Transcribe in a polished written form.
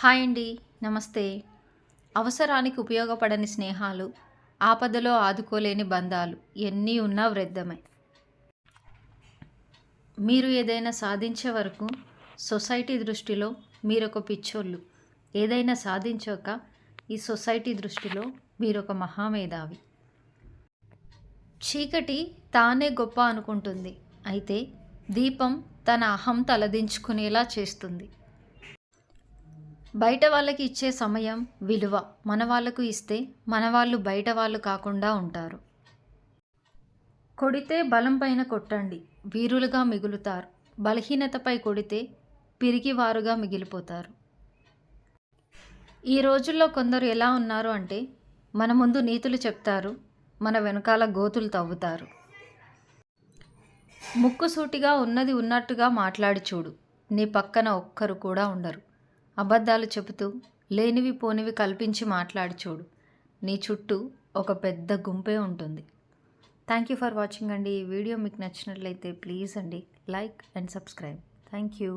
Hi అండి. నమస్తే. అవసరానికి ఉపయోగపడని స్నేహాలు, ఆపదలో ఆదుకోలేని బంధాలు ఎన్ని ఉన్నా వృద్ధమే. మీరు ఏదైనా సాధించే వరకు సొసైటీ దృష్టిలో మీరొక పిచ్చోళ్ళు. ఏదైనా సాధించాక ఈ సొసైటీ దృష్టిలో మీరొక మహామేధావి. చీకటి తానే గొప్ప అనుకుంటుంది. అయితే దీపం తన అహం తలదించుకునేలా చేస్తుంది. బయట వాళ్ళకి ఇచ్చే సమయం, విలువ మన వాళ్ళకు ఇస్తే మన వాళ్ళు బయట వాళ్ళు కాకుండా ఉంటారు. కొడితే బలం పైన కొట్టండి, వీరులుగా మిగులుతారు. బలహీనతపై కొడితే పిరికివారుగా మిగిలిపోతారు. ఈ రోజుల్లో కొందరు ఎలా ఉన్నారు అంటే మన ముందు నీతులు చెప్తారు, మన వెనకాల గోతులు తవ్వుతారు. ముక్కుసూటిగా ఉన్నది ఉన్నట్టుగా మాట్లాడి చూడు, నీ పక్కన ఒక్కరు కూడా ఉండరు. అబద్ధాలు చెబుతూ లేనివి పోనివి కల్పించి మాట్లాడి చూడు, నీ చుట్టూ ఒక పెద్ద గుంపే ఉంటుంది. థ్యాంక్ యూ ఫర్ వాచింగ్ అండి. ఈ వీడియో మీకు నచ్చినట్లయితే ప్లీజ్ అండి like and subscribe. Thank you.